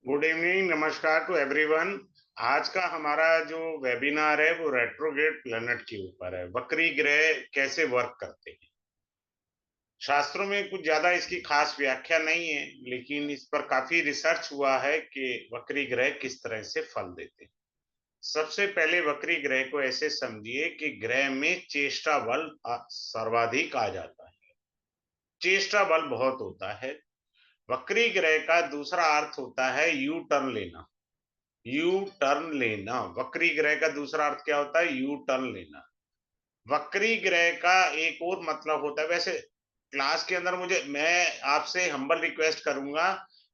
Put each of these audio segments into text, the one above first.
Good evening, नमस्कार to everyone. आज का हमारा जो वेबिनार है वो रेट्रोग्रेड प्लैनेट के ऊपर है। वक्री ग्रह कैसे वर्क करते हैं। शास्त्रों में कुछ ज्यादा इसकी खास व्याख्या नहीं है, लेकिन इस पर काफी रिसर्च हुआ है कि वक्री ग्रह किस तरह से फल देते हैं। सबसे पहले वक्री ग्रह को ऐसे समझिए कि ग्रह में चेष्टा बल सर्वाधिक आ जाता है। चेष्टा बल बहुत होता है। वक्री ग्रह का दूसरा अर्थ होता है यू टर्न लेना। यू टर्न लेना, वक्री ग्रह का दूसरा अर्थ क्या होता है? यू टर्न लेना। वक्री ग्रह का एक और मतलब होता है। वैसे क्लास के अंदर मैं आपसे हम्बल रिक्वेस्ट करूंगा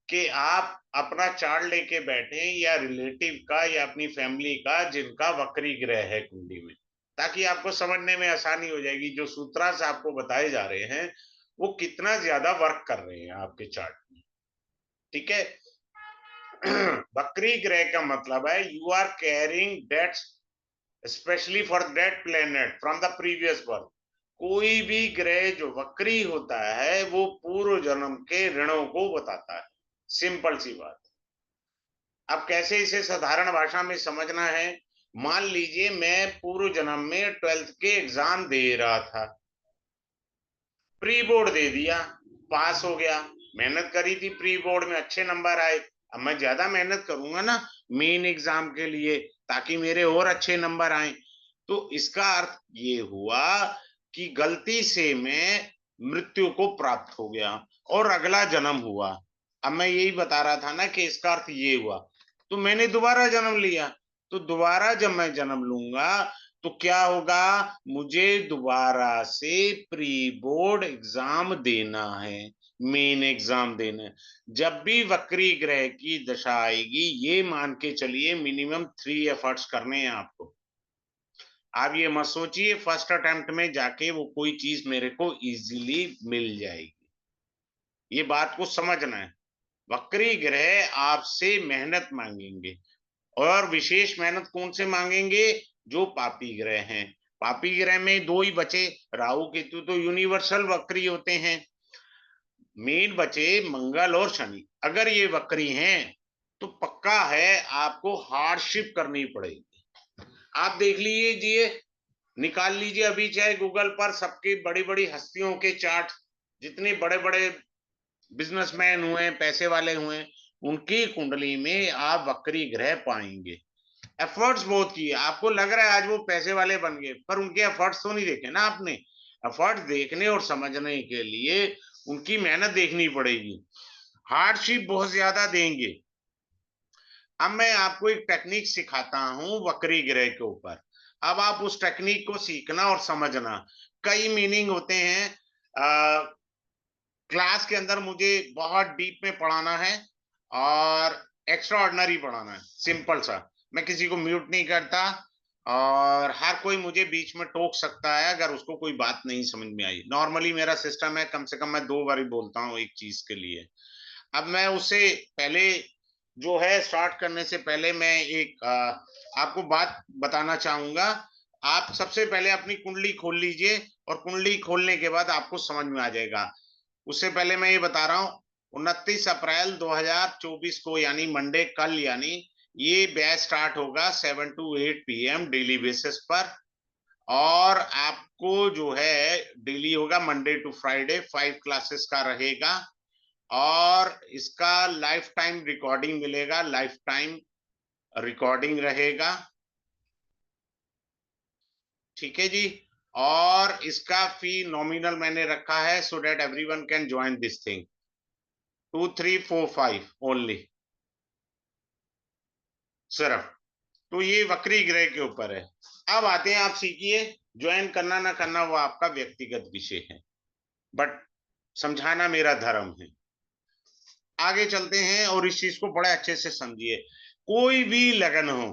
कि आप अपना चार्ट लेके बैठे, या रिलेटिव का या अपनी फैमिली का जिनका वक्री ग्रह है कुंडली में, ताकि आपको समझने में आसानी हो जाएगी। जो सूत्रांश आपको बताए जा रहे हैं वो कितना ज्यादा वर्क कर रहे हैं आपके चार्ट में। ठीक है। वक्री ग्रह का मतलब है you are carrying debt specially for that planet from the previous birth. कोई भी ग्रह जो वक्री होता है वो पूर्व जन्म के ऋणों को बताता है। सिंपल सी बात। अब कैसे इसे साधारण भाषा में समझना है। मान लीजिए मैं पूर्व जन्म में 12th के एग्जाम दे रहा था, प्री बोर्ड दे दिया, पास हो गया। मेहनत करी थी, प्री बोर्ड में अच्छे नंबर आए। अब मैं ज्यादा मेहनत करूंगा ना मेन एग्जाम के लिए, ताकि मेरे और अच्छे नंबर आए। तो इसका अर्थ ये हुआ कि गलती से मैं मृत्यु को प्राप्त हो गया और अगला जन्म हुआ। अब मैं यही बता रहा था ना कि इसका अर्थ ये हुआ, तो मैंने दोबारा जन्म लिया। तो दोबारा जब मैं जन्म लूंगा तो क्या होगा? मुझे दोबारा से प्री बोर्ड एग्जाम देना है, मेन एग्जाम देना है। जब भी वक्री ग्रह की दशा आएगी, ये मान के चलिए मिनिमम 3 एफर्ट्स करने हैं आपको। आप ये मत सोचिए फर्स्ट अटेम्प्ट में जाके वो कोई चीज मेरे को इजीली मिल जाएगी। ये बात को समझना है। वक्री ग्रह आपसे मेहनत मांगेंगे, और विशेष मेहनत कौन से मांगेंगे? जो पापी ग्रह हैं। पापी ग्रह में दो ही बचे, राहु केतु तो यूनिवर्सल वक्री होते हैं। मेन बचे मंगल और शनि। अगर ये वक्री हैं तो पक्का है आपको हार्डशिप करनी पड़ेगी। आप देख लीजिए, निकाल लीजिए अभी चाहे गूगल पर सबके बड़ी बड़ी हस्तियों के चार्ट। जितने बड़े बड़े बिजनेसमैन हुए, पैसे वाले हुए, उनकी कुंडली में आप वक्री ग्रह पाएंगे। एफर्ट्स बहुत किए, आपको लग रहा है आज वो पैसे वाले बन गए, पर उनके एफर्ट्स तो नहीं देखे ना आपने। एफर्ट्स देखने और समझने के लिए उनकी मेहनत देखनी पड़ेगी। हार्डशिप बहुत ज्यादा देंगे। अब मैं आपको एक टेक्निक सिखाता हूं वक्री ग्रह के ऊपर। अब आप उस टेक्निक को सीखना और समझना। कई मीनिंग होते हैं। क्लास के अंदर मुझे बहुत डीप में पढ़ाना है और एक्स्ट्रा ऑर्डिनरी पढ़ाना है। सिंपल सा, मैं किसी को म्यूट नहीं करता, और हर कोई मुझे बीच में टोक सकता है अगर उसको कोई बात नहीं समझ में आई। नॉर्मली मेरा सिस्टम है कम से कम मैं 2 बार ही बोलता हूँ एक चीज के लिए। अब मैं उससे पहले जो है स्टार्ट करने से पहले मैं एक आपको बात बताना चाहूंगा। आप सबसे पहले अपनी कुंडली खोल लीजिए, और कुंडली खोलने के बाद आपको समझ में आ जाएगा। उससे पहले मैं ये बता रहा हूँ, 29 अप्रैल 2024 को यानी मंडे, कल यानी ये बैच स्टार्ट होगा 7 to 8 PM डेली बेसिस पर। और आपको जो है डेली होगा मंडे टू फ्राइडे, 5 क्लासेस का रहेगा। और इसका लाइफ टाइम रिकॉर्डिंग मिलेगा, लाइफ टाइम रिकॉर्डिंग रहेगा। ठीक है जी। और इसका फी नॉमिनल मैंने रखा है so that everyone can join this thing. 2345 only, सिर्फ। तो ये वक्री ग्रह के ऊपर है। अब आते हैं, आप सीखिए। ज्वाइन करना ना करना वो आपका व्यक्तिगत विषय है, बट समझाना मेरा धर्म है। आगे चलते हैं और इस चीज को बड़े अच्छे से समझिए। कोई भी लगन हो,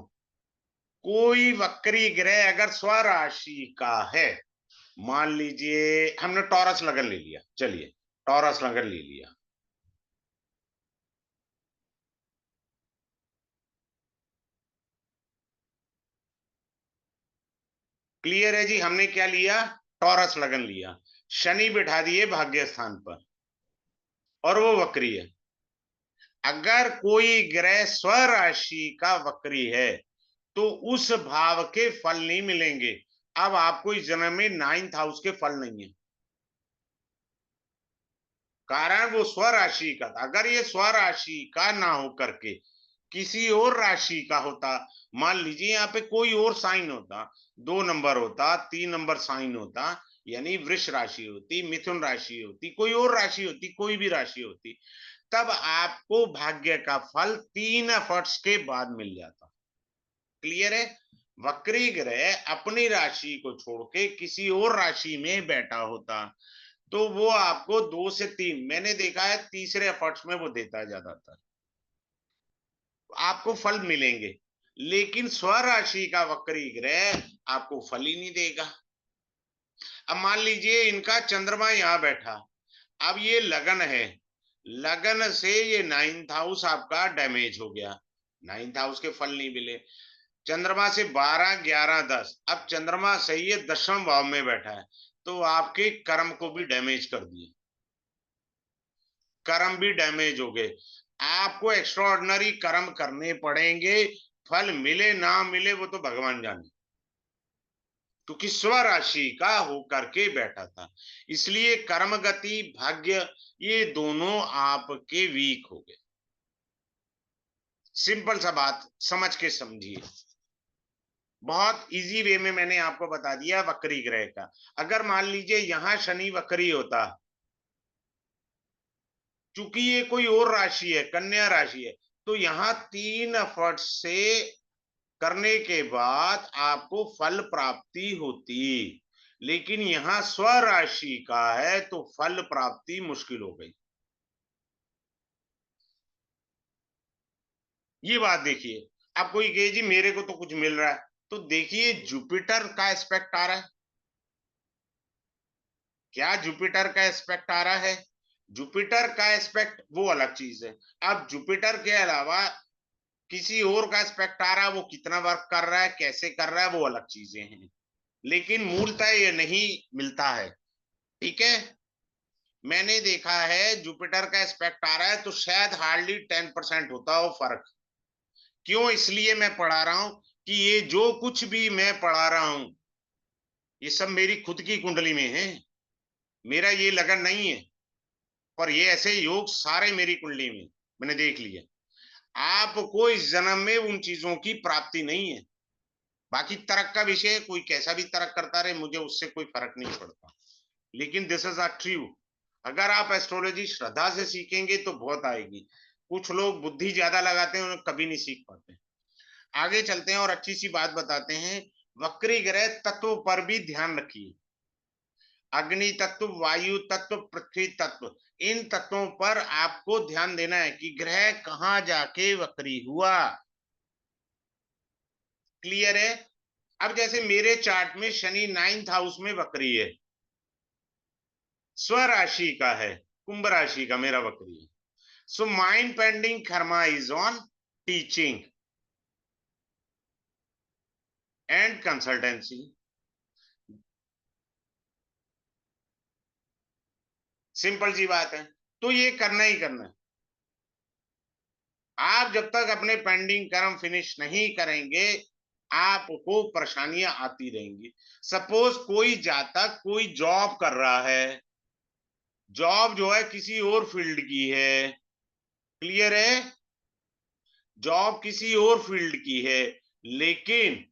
कोई वक्री ग्रह अगर स्वराशि का है, मान लीजिए हमने टॉरस लगन ले लिया, चलिए टॉरस लगन ले लिया। क्लियर है जी? हमने क्या लिया? टॉरस लगन लिया। शनि बिठा दिए भाग्य स्थान पर, और वो वक्री है। अगर कोई ग्रह स्वराशि का वक्री है तो उस भाव के फल नहीं मिलेंगे। अब आपको इस जन्म में 9th हाउस के फल नहीं है, कारण वो स्वराशि का था। अगर ये स्वराशि का ना हो करके किसी और राशि का होता, मान लीजिए यहाँ पे कोई और साइन होता, 2 नंबर होता, 3 नंबर साइन होता, यानी वृष राशि होती, मिथुन राशि होती, कोई और राशि होती, कोई भी राशि होती, तब आपको भाग्य का फल 3 एफर्ट्स के बाद मिल जाता। क्लियर है? वक्री ग्रह अपनी राशि को छोड़ के किसी और राशि में बैठा होता तो वो आपको 2 से 3, मैंने देखा है तीसरे एफर्ट्स में वो देता है ज्यादातर, आपको फल मिलेंगे। लेकिन स्वराशि का वक्री ग्रह आपको फल ही नहीं देगा। अब मान लीजिए इनका चंद्रमा यहां बैठा, अब ये लगन है, लगन से ये 9th हाउस आपका डैमेज हो गया, 9th हाउस के फल नहीं मिले। चंद्रमा से 12, 11, 10, अब चंद्रमा सही है 10वें भाव में बैठा है, तो आपके कर्म को भी डैमेज कर दिए, कर्म भी डैमेज हो गए। आपको एक्स्ट्राऑर्डिनरी कर्म करने पड़ेंगे, फल मिले ना मिले वो तो भगवान जाने, क्योंकि स्वराशि का होकर के बैठा था। इसलिए कर्म गति भाग्य ये दोनों आपके वीक हो गए। सिंपल सा बात समझ के समझिए, बहुत इजी वे में मैंने आपको बता दिया वक्री ग्रह का। अगर मान लीजिए यहां शनि वक्री होता, चूंकि ये कोई और राशि है, कन्या राशि है, तो यहां 3 एफर्ट से करने के बाद आपको फल प्राप्ति होती। लेकिन यहां स्वराशि का है तो फल प्राप्ति मुश्किल हो गई। ये बात देखिए। अब कोई कहे जी मेरे को तो कुछ मिल रहा है, तो देखिए जुपिटर का एस्पेक्ट आ रहा है, क्या जुपिटर का एस्पेक्ट आ रहा है? जुपिटर का एस्पेक्ट वो अलग चीज है। अब जुपिटर के अलावा किसी और का एस्पेक्ट आ रहा है, वो कितना वर्क कर रहा है, कैसे कर रहा है, वो अलग चीजें हैं। लेकिन मूलतः ये नहीं मिलता है। ठीक है, मैंने देखा है जुपिटर का एस्पेक्ट आ रहा है तो शायद हार्डली 10% होता हो फर्क। क्यों? इसलिए मैं पढ़ा रहा हूं कि ये जो कुछ भी मैं पढ़ा रहा हूं ये सब मेरी खुद की कुंडली में है, मेरा ये लगन नहीं है। पर ये ऐसे योग सारे मेरी कुंडली में मैंने देख लिया। आपको इस जन्म में उन चीजों की प्राप्ति नहीं है। बाकी तर्क का विषय, कोई कैसा भी तर्क करता रहे, मुझे उससे कोई फर्क नहीं पड़ता। लेकिन दिस इज अ ट्रू। अगर आप एस्ट्रोलॉजी श्रद्धा से सीखेंगे तो बहुत आएगी। कुछ लोग बुद्धि ज्यादा लगाते हैं, उन्हें कभी नहीं सीख पाते। आगे चलते हैं और अच्छी सी बात बताते हैं। वक्री ग्रह तत्व पर भी ध्यान रखिए। अग्नि तत्व, वायु तत्व, पृथ्वी तत्व, इन तत्वों पर आपको ध्यान देना है कि ग्रह कहां जाके वक्री हुआ। क्लियर है? अब जैसे मेरे चार्ट में शनि 9th हाउस में वक्री है, स्वराशि का है, कुंभ राशि का मेरा वक्री है। So mind pending karma is on teaching and consultancy. Simple सी बात है, तो ये करना ही करना है। आप जब तक अपने पेंडिंग कर्म फिनिश नहीं करेंगे आपको परेशानियां आती रहेंगी। सपोज कोई जातक कोई जॉब कर रहा है, जॉब जो है किसी और फील्ड की है। क्लियर है? जॉब किसी और फील्ड की है, लेकिन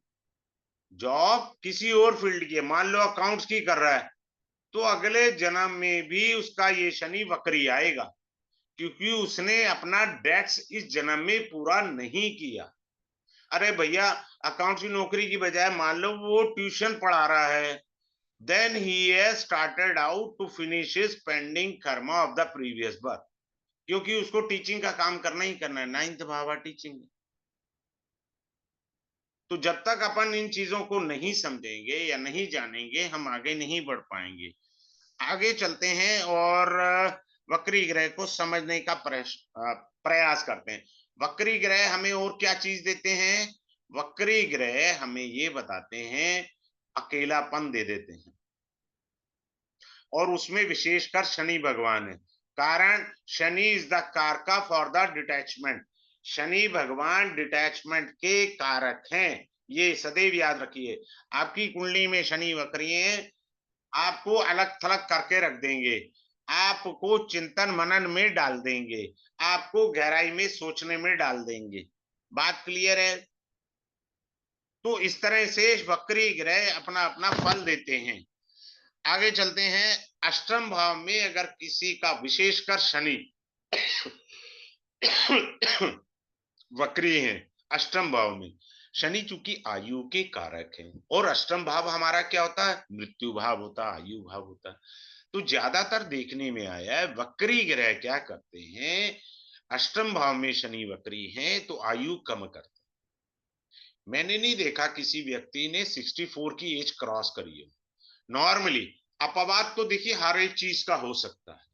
जॉब किसी और फील्ड की है, मान लो अकाउंट्स की कर रहा है, तो अगले जन्म में भी उसका ये शनि वक्री आएगा, क्योंकि उसने अपना डेट्स इस जन्म में पूरा नहीं किया। अरे भैया, अकाउंट्स की नौकरी की बजाय मान लो वो ट्यूशन पढ़ा रहा है, then he has started out to finish his pending karma of the previous birth, क्योंकि उसको टीचिंग का काम करना ही करना है, 9th भाव टीचिंग। तो जब तक अपन इन चीजों को नहीं समझेंगे या नहीं जानेंगे हम आगे नहीं बढ़ पाएंगे। आगे चलते हैं और वक्री ग्रह को समझने का प्रयास करते हैं। वक्री ग्रह हमें और क्या चीज देते हैं? वक्री ग्रह हमें ये बताते हैं अकेलापन दे देते हैं, और उसमें विशेषकर शनि भगवान है। कारण शनि इज द कारका फॉर द डिटैचमेंट। शनि भगवान डिटैचमेंट के कारक हैं, ये सदैव याद रखिए। आपकी कुंडली में शनि वक्री है, आपको अलग थलग करके रख देंगे, आपको चिंतन मनन में डाल देंगे, आपको गहराई में सोचने में डाल देंगे। बात क्लियर है? तो इस तरह से वक्री ग्रह अपना अपना फल देते हैं। आगे चलते हैं। अष्टम भाव में अगर किसी का विशेषकर शनि वक्री है, अष्टम भाव में शनि चूंकि आयु के कारक है, और अष्टम भाव हमारा क्या होता है? मृत्यु भाव होता है, आयु भाव होता है। तो ज्यादातर देखने में आया है वक्री ग्रह क्या करते हैं, अष्टम भाव में शनि वक्री है तो आयु कम करते हैं। मैंने नहीं देखा किसी व्यक्ति ने 64 की एज क्रॉस करी है। नॉर्मली अपवाद तो देखिए हर एक चीज का हो सकता है,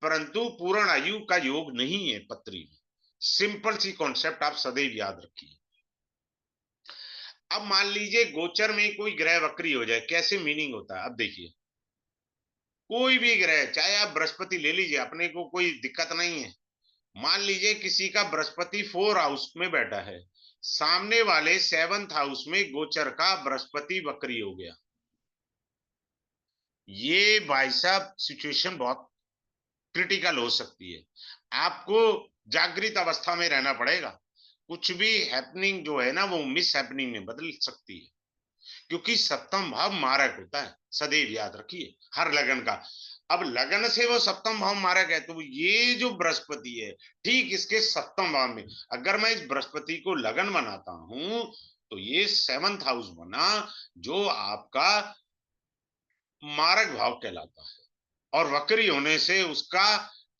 परंतु पूर्ण आयु का योग नहीं है पत्री में। सिंपल सी कॉन्सेप्ट आप सदैव याद रखिए। अब मान लीजिए गोचर में कोई ग्रह वक्री हो जाए, कैसे मीनिंग होता है? अब देखिए, कोई भी ग्रह, चाहे आप बृहस्पति ले लीजिए, अपने को कोई दिक्कत नहीं है। मान लीजिए किसी का बृहस्पति 4 हाउस में बैठा है, सामने वाले 7th हाउस में गोचर का बृहस्पति वक्री हो गया, ये भाई साहब सिचुएशन बहुत क्रिटिकल हो सकती है। आपको जागृत अवस्था में रहना पड़ेगा, कुछ भी हैपनिंग जो है ना वो मिस हैपनिंग में बदल सकती है, क्योंकि सप्तम भाव मारक होता है, सदैव याद रखिए हर लगन का। अब लगन से वो सप्तम भाव मारक है, तो ये जो बृहस्पति है ठीक इसके सप्तम भाव में, अगर मैं इस बृहस्पति को लगन बनाता हूं तो ये 7th हाउस बना, जो आपका मारक भाव कहलाता है, और वक्री होने से उसका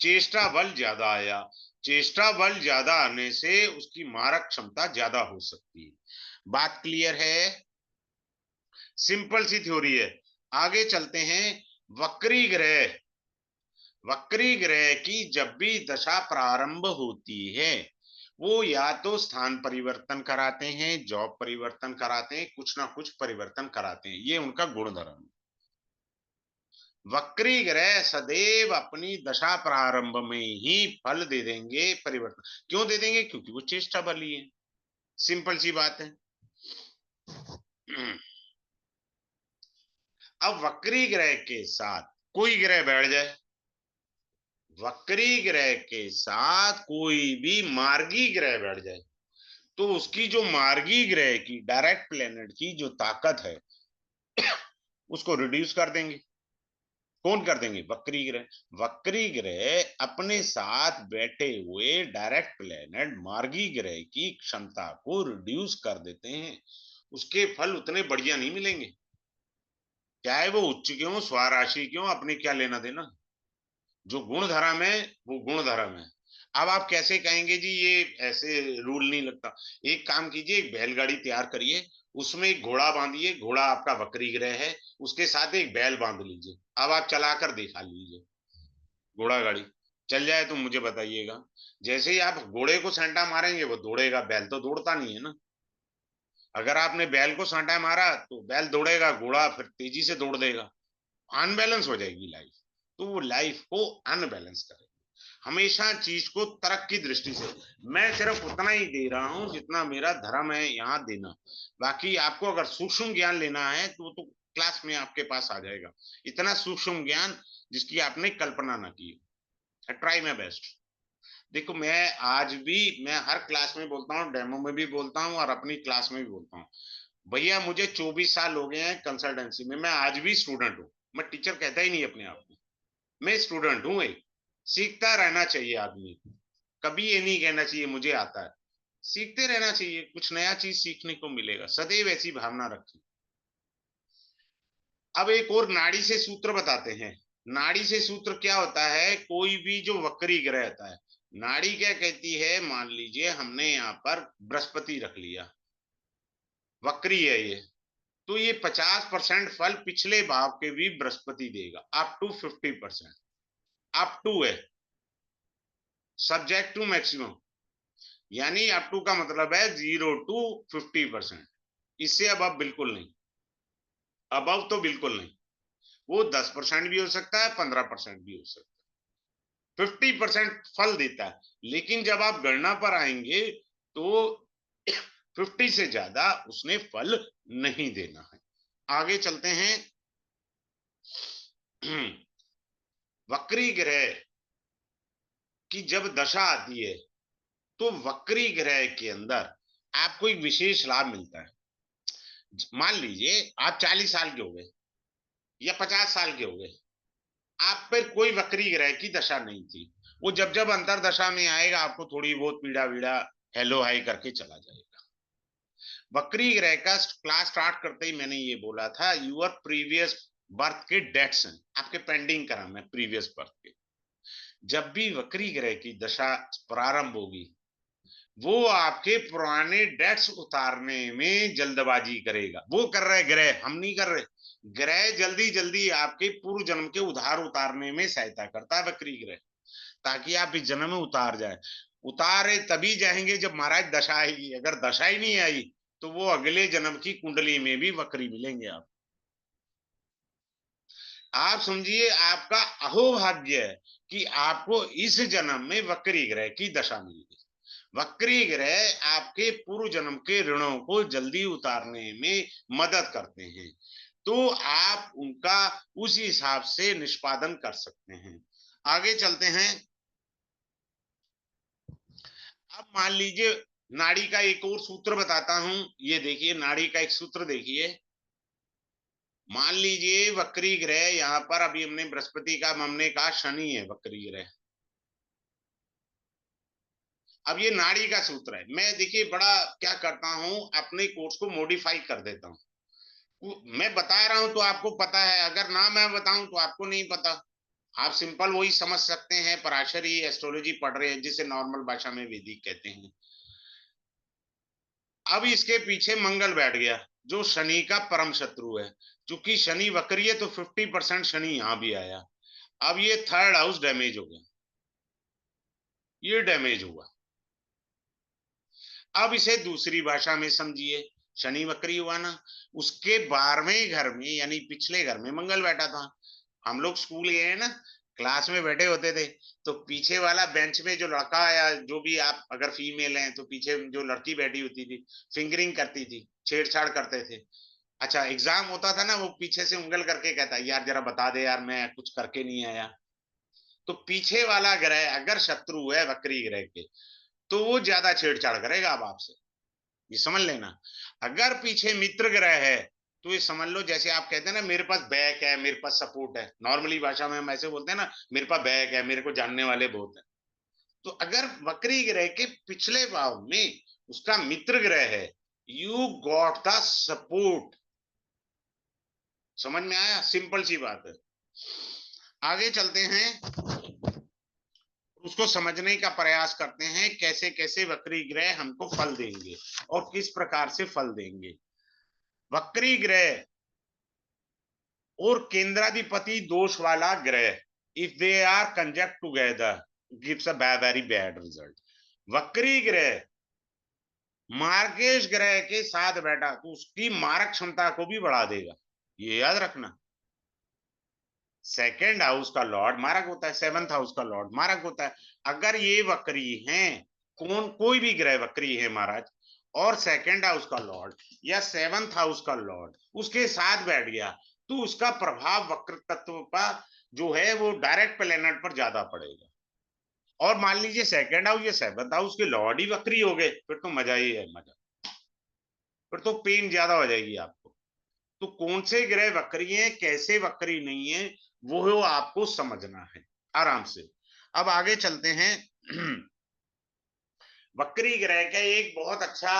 चेष्टा बल ज्यादा आया, चेष्टा बल ज्यादा आने से उसकी मारक क्षमता ज्यादा हो सकती है। बात क्लियर है? सिंपल सी थ्योरी है। आगे चलते हैं। वक्री ग्रह, वक्री ग्रह की जब भी दशा प्रारंभ होती है, वो या तो स्थान परिवर्तन कराते हैं, जॉब परिवर्तन कराते हैं, कुछ ना कुछ परिवर्तन कराते हैं, ये उनका गुण धर्म। वक्री ग्रह सदैव अपनी दशा प्रारंभ में ही फल दे देंगे, परिवर्तन क्यों दे देंगे? क्योंकि वो चेष्टा बली है, सिंपल सी बात है। अब वक्री ग्रह के साथ कोई ग्रह बैठ जाए, वक्री ग्रह के साथ कोई भी मार्गी ग्रह बैठ जाए, तो उसकी जो मार्गी ग्रह की, डायरेक्ट प्लेनेट की जो ताकत है उसको रिड्यूस कर देंगे। कौन कर देंगे? वक्री ग्रह। वक्री ग्रह अपने साथ बैठे हुए डायरेक्ट प्लेनेट मार्गी ग्रह की क्षमता को रिड्यूस कर देते हैं, उसके फल उतने बढ़िया नहीं मिलेंगे, चाहे वो उच्च क्यों स्वराशि क्यों, अपने क्या लेना देना। जो गुण धर्म है वो गुण धर्म है। अब आप कैसे कहेंगे जी ये ऐसे रूल नहीं लगता? एक काम कीजिए, एक बैलगाड़ी तैयार करिए, उसमें एक घोड़ा बांधिए, घोड़ा आपका वक्री ग्रह है, उसके साथ एक बैल बांध लीजिए, अब आप चलाकर दिखा लीजिए, घोड़ा गाड़ी चल जाए तो मुझे बताइएगा। जैसे ही आप घोड़े को सांटा मारेंगे वो दौड़ेगा, बैल तो दौड़ता नहीं है ना। अगर आपने बैल को सांटा मारा तो बैल दौड़ेगा, घोड़ा फिर तेजी से दौड़ देगा, अनबैलेंस हो जाएगी लाइफ। तो वो लाइफ को अनबैलेंस करेगा। हमेशा चीज को तर्क की दृष्टि से, मैं सिर्फ उतना ही दे रहा हूं जितना मेरा धर्म है यहाँ देना, बाकी आपको अगर सूक्ष्म ज्ञान लेना है तो क्लास में आपके पास आ जाएगा, इतना सूक्ष्म ज्ञान जिसकी आपने कल्पना ना की। Try my best. देखो मैं आज भी, मैं हर क्लास में बोलता हूँ, डेमो में भी बोलता हूँ और अपनी क्लास में भी बोलता हूँ, भैया मुझे 24 साल हो गए हैं कंसल्टेंसी में, मैं आज भी स्टूडेंट हूँ। मैं टीचर कहता ही नहीं अपने आप में, मैं स्टूडेंट हूँ। एक सीखता रहना चाहिए आदमी को, कभी ये नहीं कहना चाहिए मुझे आता है, सीखते रहना चाहिए, कुछ नया चीज सीखने को मिलेगा, सदैव ऐसी भावना रखें। अब एक और नाड़ी से सूत्र बताते हैं। नाड़ी से सूत्र क्या होता है? कोई भी जो वक्री ग्रह होता है, नाड़ी क्या कहती है, मान लीजिए हमने यहाँ पर बृहस्पति रख लिया, वक्री है ये, तो ये 50% फल पिछले भाव के भी बृहस्पति देगा, अप टू 50%। अप टू है, सब्जेक्ट टू मैक्सिमम, यानी अप टू का मतलब है 0 to 50%, इससे अब बिल्कुल नहीं, अब तो बिल्कुल नहीं। वो 10% भी हो सकता है, 15% भी हो सकता है। 50% फल देता है, लेकिन जब आप गणना पर आएंगे तो 50 से ज्यादा उसने फल नहीं देना है। आगे चलते हैं। वक्री ग्रह की जब दशा आती है तो वक्री ग्रह के अंदर आपको एक विशेष लाभ मिलता है। मान लीजिए आप 40 साल के हो गए या 50 साल के हो गए, आप पर कोई वक्री ग्रह की दशा नहीं थी। वो जब जब अंतर दशा में आएगा आपको थोड़ी बहुत पीड़ा वीड़ा हेलो हाई करके चला जाएगा। वक्री ग्रह का क्लास स्टार्ट करते ही मैंने ये बोला था, यूर प्रीवियस बर्थ के डेट्स हैं आपके पेंडिंग क्रम है प्रीवियस बर्थ के। जब भी वक्री ग्रह की दशा प्रारंभ होगी वो आपके पुराने डेट्स उतारने में जल्दबाजी करेगा। वो कर रहे ग्रह, हम नहीं कर रहे। ग्रह जल्दी जल्दी आपके पूर्व जन्म के उधार उतारने में सहायता करता है वक्री ग्रह, ताकि आप इस जन्म में उतार जाए। उतारे तभी जाएंगे जब महाराज दशा आएगी। अगर दशा ही नहीं आई तो वो अगले जन्म की कुंडली में भी वक्री मिलेंगे। आप समझिए आपका अहोभाग्य है कि आपको इस जन्म में वक्री ग्रह की दशा मिली। वक्री ग्रह आपके पूर्व जन्म के ऋणों को जल्दी उतारने में मदद करते हैं, तो आप उनका उसी हिसाब से निष्पादन कर सकते हैं। आगे चलते हैं। अब मान लीजिए नाड़ी का एक और सूत्र बताता हूं। ये देखिए नाड़ी का एक सूत्र देखिए। मान लीजिए वक्री ग्रह यहां पर अभी हमने बृहस्पति का हमने कहा शनि है वक्री ग्रह। अब ये नाड़ी का सूत्र है। मैं देखिए बड़ा क्या करता हूं, अपने कोर्स को मॉडिफाई कर देता हूं। मैं बता रहा हूं तो आपको पता है, अगर ना मैं बताऊं तो आपको नहीं पता। आप सिंपल वही समझ सकते हैं, पराशरी एस्ट्रोलॉजी पढ़ रहे हैं जिसे नॉर्मल भाषा में वैदिक कहते हैं। अब इसके पीछे मंगल बैठ गया जो शनि का परम शत्रु है। चूंकि शनि वक्री है तो 50% शनि यहां भी आया। अब ये थर्ड हाउस डैमेज हो गया, ये डैमेज हुआ। अब इसे दूसरी भाषा में समझिए। शनि वक्री हुआ ना, उसके 12वें घर में यानी पिछले घर में मंगल बैठा था। हम लोग स्कूल गए ना, क्लास में बैठे होते थे तो पीछे वाला बेंच में जो लड़का या जो भी, आप अगर फीमेल हैं तो पीछे जो लड़की बैठी होती थी फिंगरिंग करती थी, छेड़छाड़ करते थे। अच्छा एग्जाम होता था ना, वो पीछे से उंगल करके कहता यार जरा बता दे यार मैं कुछ करके नहीं आया। तो पीछे वाला ग्रह अगर शत्रु है वक्री ग्रह के तो वो ज्यादा छेड़छाड़ करेगा अब आपसे, ये समझ लेना। अगर पीछे मित्र ग्रह है तो ये समझ लो जैसे आप कहते हैं ना मेरे पास बैक है मेरे पास सपोर्ट है, नॉर्मली भाषा में हम ऐसे बोलते हैं ना मेरे पास बैक है मेरे को जानने वाले बहुत है। तो अगर वक्री ग्रह के पिछले भाव में उसका मित्र ग्रह है, यू गॉट द सपोर्ट। समझ में आया, सिंपल सी बात है। आगे चलते हैं, उसको समझने का प्रयास करते हैं कैसे कैसे वक्री ग्रह हमको फल देंगे और किस प्रकार से फल देंगे। वक्री ग्रह और केंद्राधिपति दोष वाला ग्रह if they are conjunct together gives a very bad result. वक्री ग्रह मार्गेश ग्रह के साथ बैठा तो उसकी मारक क्षमता को भी बढ़ा देगा, ये याद रखना। सेकेंड हाउस का लॉर्ड मारक होता है, सेवंथ हाउस का लॉर्ड मारक होता है। अगर ये वक्री हैं, कोई भी ग्रह वक्री है महाराज और सेकेंड हाउस का लॉर्ड या सेवंथ हाउस का लॉर्ड उसके साथ बैठ गया तो उसका प्रभाव वक्र तत्व पर जो है वो डायरेक्ट प्लेनेट पर ज्यादा पड़ेगा। और मान लीजिए सेकेंड हाउस या सेवंथ हाउस के लॉर्ड ही वक्री हो गए फिर तो मजा ही है मजा, फिर तो पेन ज्यादा हो जाएगी आपको। तो कौन से ग्रह वक्री हैं कैसे वक्री नहीं है वो आपको समझना है आराम से। अब आगे चलते हैं। वक्री ग्रह का एक बहुत अच्छा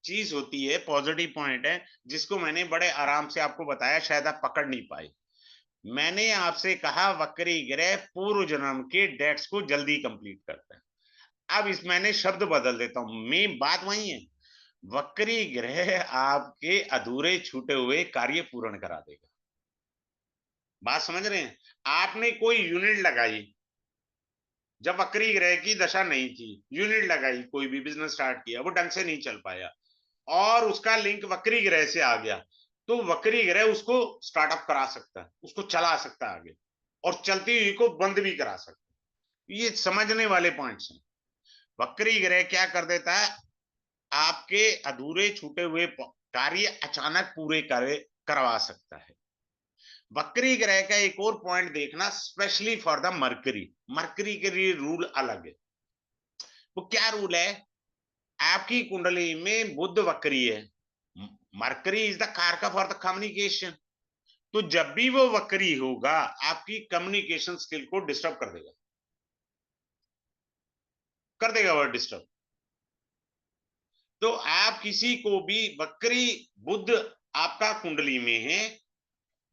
चीज होती है, पॉजिटिव पॉइंट है जिसको मैंने बड़े आराम से आपको बताया, शायद आप पकड़ नहीं पाए। मैंने आपसे कहा वक्री ग्रह पूर्व जन्म के डेट्स को जल्दी कंप्लीट करता है। अब इस मैंने शब्द बदल देता हूं, मेन बात वही है। वक्री ग्रह आपके अधूरे छूटे हुए कार्य पूर्ण करा देगा। बात समझ रहे हैं। आपने कोई यूनिट लगाई जब वक्री ग्रह की दशा नहीं थी, यूनिट लगाई कोई भी बिजनेस स्टार्ट किया वो ढंग से नहीं चल पाया और उसका लिंक वक्री ग्रह से आ गया, तो वक्री ग्रह उसको स्टार्टअप करा सकता है, उसको चला सकता है आगे और चलती हुई को बंद भी करा सकता है। ये समझने वाले पॉइंट्स हैं। वक्री ग्रह क्या कर देता है, आपके अधूरे छूटे हुए कार्य अचानक पूरे करवा सकता है। वक्री ग्रह का एक और पॉइंट देखना, specially for the mercury. Mercury के लिए रूल अलग है। वो क्या रूल है, आपकी कुंडली में बुध वक्री है, मरकरी इज द कारक फॉर द कम्युनिकेशन। तो जब भी वो वक्री होगा आपकी कम्युनिकेशन स्किल को डिस्टर्ब कर देगा वो डिस्टर्ब। तो आप किसी को भी, वक्री बुध आपका कुंडली में है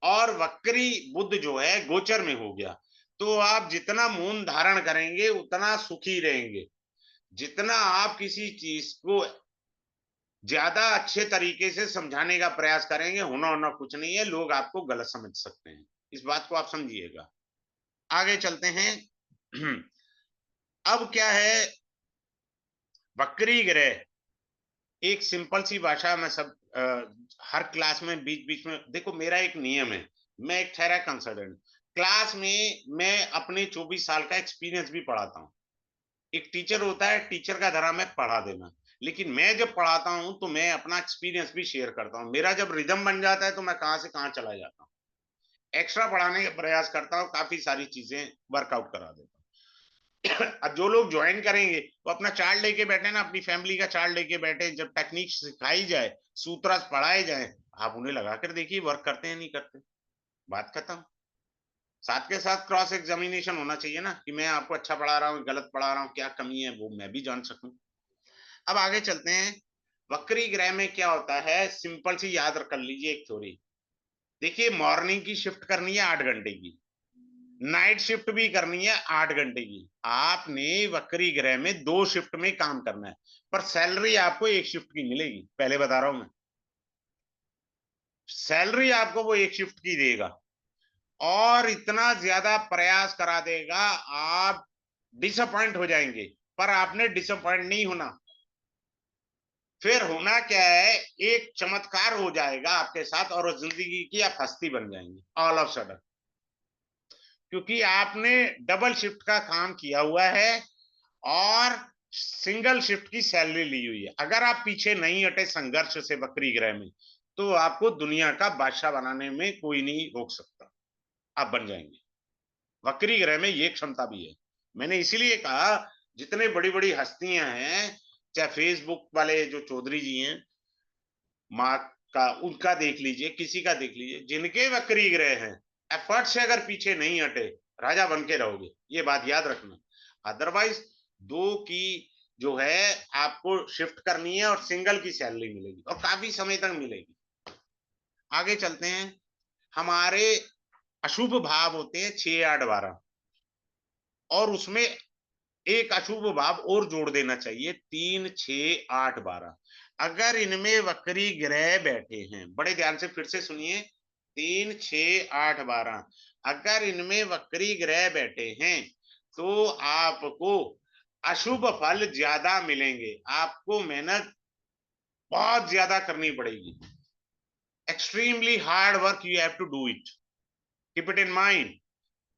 और वक्री बुध जो है गोचर में हो गया, तो आप जितना मौन धारण करेंगे उतना सुखी रहेंगे। जितना आप किसी चीज को ज्यादा अच्छे तरीके से समझाने का प्रयास करेंगे, होना होना कुछ नहीं है, लोग आपको गलत समझ सकते हैं। इस बात को आप समझिएगा। आगे चलते हैं। अब क्या है, वक्री ग्रह, एक सिंपल सी भाषा में सब हर क्लास में बीच बीच में देखो, मेरा एक नियम है, मैं एक ठहरा कंसल्टेंट, क्लास में मैं अपने 24 साल का एक्सपीरियंस भी पढ़ाता हूँ। एक टीचर होता है, टीचर का धर्म है पढ़ा देना, लेकिन मैं जब पढ़ाता हूं तो मैं अपना एक्सपीरियंस भी शेयर करता हूं। मेरा जब रिदम बन जाता है तो मैं कहां से कहां चला जाता हूं, एक्स्ट्रा पढ़ाने का प्रयास करता हूं, काफी सारी चीजें वर्कआउट करा देता हूं। अब जो लोग ज्वाइन करेंगे वो अपना चार्ट लेके बैठे ना, अपनी फैमिली का चार्ट लेके बैठे, जब टेक्निक सिखाई जाए, सूत्र पढ़ाए जाए, आप उन्हें लगा कर देखिए वर्क करते हैं नहीं करते, बात खत्म। साथ के साथ क्रॉस एग्जामिनेशन होना चाहिए ना, कि मैं आपको अच्छा पढ़ा रहा हूँ गलत पढ़ा रहा हूँ, क्या कमी है वो मैं भी जान सकूं। अब आगे चलते हैं। वक्री ग्रह में क्या होता है, सिंपल सी याद कर लीजिए एक थ्योरी। देखिए, मॉर्निंग की शिफ्ट करनी है 8 घंटे की, नाइट शिफ्ट भी करनी है 8 घंटे की। आपने वक्री ग्रह में 2 शिफ्ट में काम करना है, पर सैलरी आपको एक शिफ्ट की मिलेगी, पहले बता रहा हूं मैं। सैलरी आपको वो एक शिफ्ट की देगा, और इतना ज्यादा प्रयास करा देगा, आप डिसअपॉइंट हो जाएंगे। पर आपने डिसअपॉइंट नहीं होना। फिर होना क्या है, एक चमत्कार हो जाएगा आपके साथ, और जिंदगी की आप हस्ती बन जाएंगे ऑल ऑफ सडन, क्योंकि आपने डबल शिफ्ट का काम किया हुआ है और सिंगल शिफ्ट की सैलरी ली हुई है। अगर आप पीछे नहीं हटे संघर्ष से वक्री ग्रह में, तो आपको दुनिया का बादशाह बनाने में कोई नहीं रोक सकता, आप बन जाएंगे। वक्री ग्रह में ये क्षमता भी है। मैंने इसीलिए कहा, जितने बड़ी बड़ी हस्तियां हैं, चाहे फेसबुक वाले जो चौधरी जी हैं, मार्क का उनका देख लीजिए, किसी का देख लीजिए, जिनके वक्री ग्रह हैं, एफर्ट से अगर पीछे नहीं हटे, राजा बन के रहोगे, ये बात याद रखना। अदरवाइज दो की जो है आपको शिफ्ट करनी है और सिंगल की सैलरी मिलेगी, और काफी समय तक मिलेगी। आगे चलते हैं। हमारे अशुभ भाव होते हैं 6, 8, 12, और उसमें एक अशुभ भाव और जोड़ देना चाहिए, 3, 6, 8, 12। अगर इनमें वक्री ग्रह बैठे हैं, बड़े ध्यान से फिर से सुनिए, 3, 6, 8, 12, अगर इनमें वक्री ग्रह बैठे हैं तो आपको अशुभ फल ज्यादा मिलेंगे, आपको मेहनत बहुत ज्यादा करनी पड़ेगी। Extremely hard work you have to do it, keep it in mind,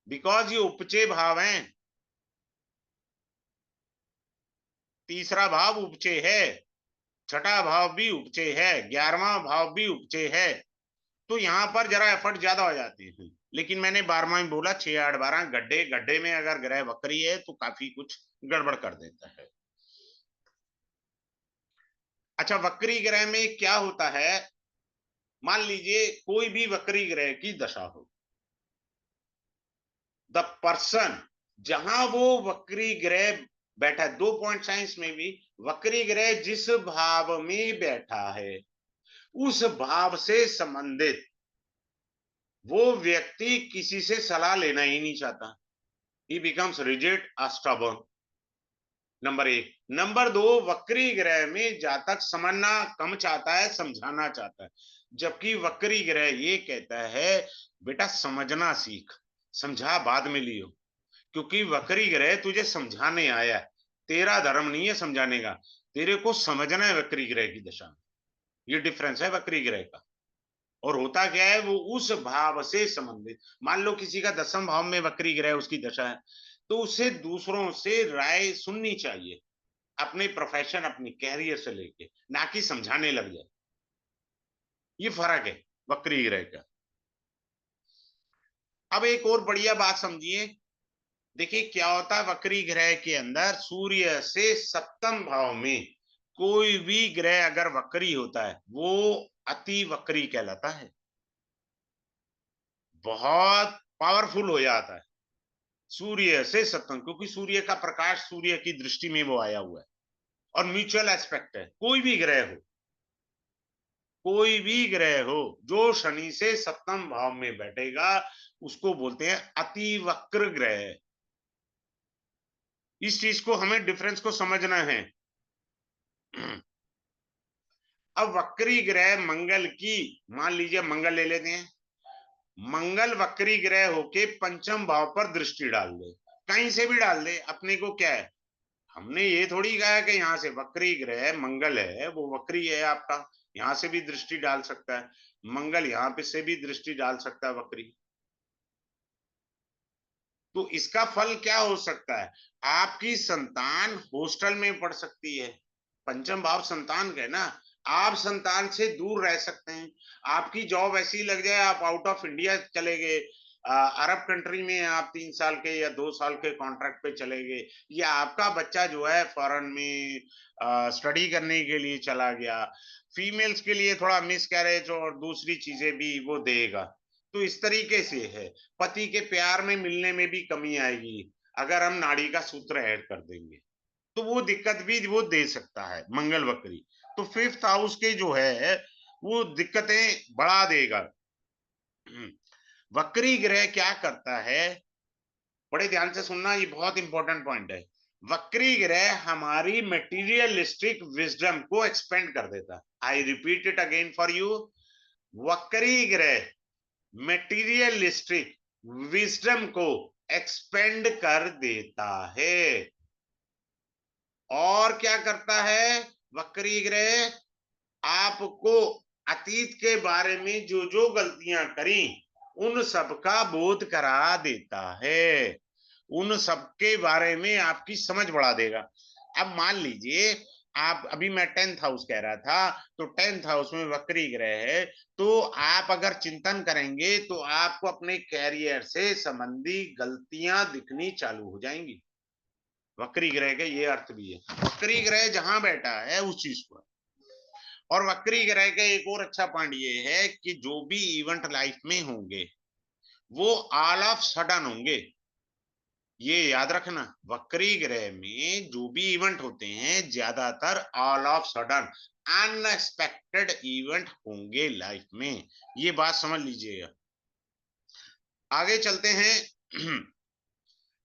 because ये उपचय भाव हैं। तीसरा भाव उपचय है, छठा भाव भी उपचय है, 11वां भाव भी उपचय है। तो यहां पर जरा एफर्ट ज्यादा हो जाते हैं। लेकिन मैंने 12वां ही बोला, 6, 8, 12, गड्ढे गड्ढे में अगर ग्रह वक्री है तो काफी कुछ गड़बड़ कर देता है। अच्छा, वक्री ग्रह में क्या होता है, मान लीजिए कोई भी वक्री ग्रह की दशा हो, द पर्सन, जहां वो वक्री ग्रह बैठा है, 2 पॉइंट साइंस में भी, वक्री ग्रह जिस भाव में बैठा है उस भाव से संबंधित वो व्यक्ति किसी से सलाह लेना ही नहीं चाहता। ही becomes rigid, stubborn. Number 1। Number 2, वक्री ग्रह में जातक समझना कम चाहता है, समझाना चाहता है, जबकि वक्री ग्रह ये कहता है, बेटा समझना सीख, समझा बाद में लियो। क्योंकि वक्री ग्रह तुझे समझाने आया है, तेरा धर्म नहीं है समझाने का, तेरे को समझना है वक्री ग्रह की दशा में। ये डिफरेंस है वक्री ग्रह का। और होता क्या है, वो उस भाव से संबंधित, मान लो किसी का 10वें भाव में वक्री ग्रह उसकी दशा है, तो उसे दूसरों से राय सुननी चाहिए, अपने प्रोफेशन, अपनी कैरियर से लेके, ना कि समझाने लग जाए। ये फर्क है वक्री ग्रह का। अब एक और बढ़िया बात समझिए। देखिए क्या होता है वक्री ग्रह के अंदर, सूर्य से सप्तम भाव में कोई भी ग्रह अगर वक्री होता है वो अति वक्री कहलाता है, बहुत पावरफुल हो जाता है सूर्य से सप्तम, क्योंकि सूर्य का प्रकाश सूर्य की दृष्टि में वो आया हुआ है और म्यूचुअल एस्पेक्ट है। कोई भी ग्रह हो, कोई भी ग्रह हो जो शनि से सप्तम भाव में बैठेगा उसको बोलते हैं अति वक्र ग्रह। इस चीज को हमें डिफरेंस को समझना है। अब वक्री ग्रह मंगल की, मान लीजिए मंगल ले लेते हैं, मंगल वक्री ग्रह होके पंचम भाव पर दृष्टि डाल दे, कहीं से भी डाल दे, अपने को क्या है। हमने ये थोड़ी कहा है कि यहाँ से वक्री ग्रह मंगल है वो वक्री है आपका, यहाँ से भी दृष्टि डाल सकता है, मंगल यहाँ पे से भी दृष्टि डाल सकता है वक्री। तो इसका फल क्या हो सकता है, आपकी संतान हॉस्टल में पढ़ सकती है, पंचम भाव संतान का है ना, आप संतान से दूर रह सकते हैं, आपकी जॉब ऐसी लग जाए आप आउट ऑफ इंडिया चले गए, अरब कंट्री में आप 3 साल के या 2 साल के कॉन्ट्रैक्ट पे चले गए, या आपका बच्चा जो है फॉरेन में स्टडी करने के लिए चला गया, फीमेल्स के लिए थोड़ा मिस कैरेज और दूसरी चीजें भी वो देगा। तो इस तरीके से है, पति के प्यार में मिलने में भी कमी आएगी अगर हम नाड़ी का सूत्र ऐड कर देंगे, तो वो दिक्कत भी वो दे सकता है मंगल वक्री। तो फिफ्थ हाउस के जो है वो दिक्कतें बढ़ा देगा। वक्री ग्रह क्या करता है, बड़े ध्यान से सुनना, ये बहुत इंपॉर्टेंट पॉइंट है। वक्री ग्रह हमारी मटेरियलिस्टिक विजडम को एक्सपेंड कर देता है। I repeat it again for you. वक्री ग्रह मटेरियलिस्टिक विजडम को एक्सपेंड कर देता है। और क्या करता है वक्री ग्रह, आपको अतीत के बारे में जो जो गलतियां करी उन सब का बोध करा देता है, उन सब के बारे में आपकी समझ बढ़ा देगा। अब मान लीजिए आप, अभी मैं 10th हाउस कह रहा था, तो 10th हाउस में वक्री ग्रह है, तो आप अगर चिंतन करेंगे तो आपको अपने कैरियर से संबंधी गलतियां दिखनी चालू हो जाएंगी। वक्री ग्रह के ये अर्थ भी है, वक्री ग्रह जहां बैठा है उस चीज पर। और वक्री ग्रह का एक और अच्छा पॉइंट ये है कि जो भी इवेंट लाइफ में होंगे वो ऑल ऑफ सडन होंगे। ये याद रखना, वक्री ग्रह में जो भी इवेंट होते हैं ज्यादातर all of sudden unexpected event होंगे लाइफ में, ये बात समझ लीजिएगा। आगे चलते हैं।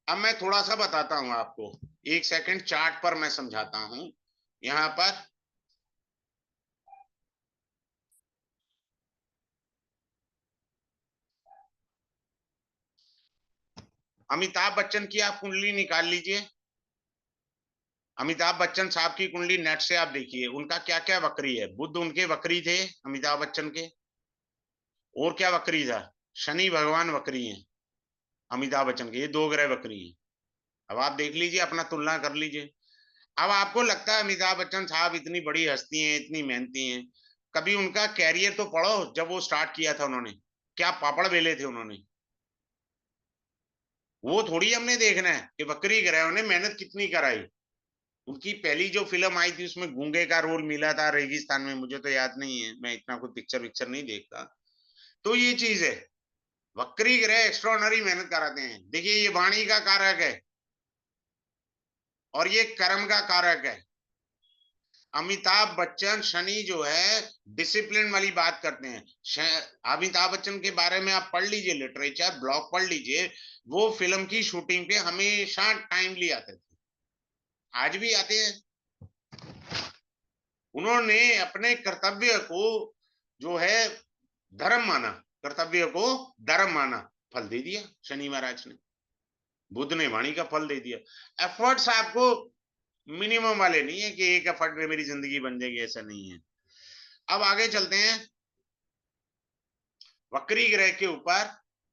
अब मैं थोड़ा सा बताता हूं आपको, एक सेकंड चार्ट पर मैं समझाता हूं। यहां पर अमिताभ बच्चन की आप कुंडली निकाल लीजिए, अमिताभ बच्चन साहब की कुंडली नेट से आप देखिए, उनका क्या क्या वक्री है। बुध उनके वक्री थे अमिताभ बच्चन के, और क्या वक्री था, शनि भगवान वक्री हैं अमिताभ बच्चन के, ये 2 ग्रह वक्री हैं। अब आप देख लीजिए, अपना तुलना कर लीजिए। अब आपको लगता है अमिताभ बच्चन साहब इतनी बड़ी हस्ती हैं, इतनी मेहनती हैं, कभी उनका कैरियर तो पढ़ो, जब वो स्टार्ट किया था उन्होंने क्या पापड़ बेले थे उन्होंने। वो थोड़ी हमने देखना है कि वक्री ग्रहों ने मेहनत कितनी कराई। उनकी पहली जो फिल्म आई थी उसमें गूंगे का रोल मिला था रेगिस्तान में, मुझे तो याद नहीं है, मैं इतना कोई पिक्चर विक्चर नहीं देखता। तो ये चीज है, वक्री ग्रह एक्स्ट्रॉर्डनरी मेहनत कराते हैं। देखिए ये वाणी का कारक है और ये कर्म का कारक है। अमिताभ बच्चन शनि जो है डिसिप्लिन वाली बात करते हैं। अमिताभ बच्चन के बारे में आप पढ़ लीजिए, लिटरेचर ब्लॉग पढ़ लीजिए, वो फिल्म की शूटिंग पे हमेशा टाइमली आते थे, आज भी आते हैं। उन्होंने अपने कर्तव्य को जो है धर्म माना, कर्तव्य को धर्म माना, फल दे दिया शनि महाराज ने, बुद्ध ने वाणी का फल दे दिया। एफर्ट्स आपको मिनिमम वाले नहीं है कि एक एफर्ट में मेरी जिंदगी बन जाएगी, ऐसा नहीं है। अब आगे चलते हैं, वक्री ग्रह के ऊपर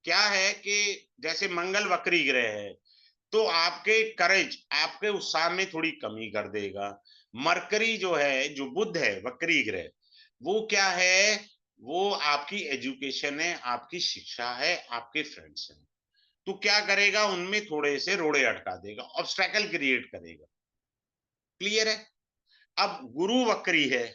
क्या है कि जैसे मंगल वक्री ग्रह है, तो आपके करेज, आपके उत्साह में थोड़ी कमी कर देगा। मरकरी जो है, जो बुध है वक्री ग्रह, वो क्या है, वो आपकी एजुकेशन है, आपकी शिक्षा है, आपके फ्रेंड्स हैं। तो क्या करेगा, उनमें थोड़े से रोड़े अटका देगा, ऑब्स्टेकल क्रिएट करेगा। क्लियर है? अब गुरु वक्री है,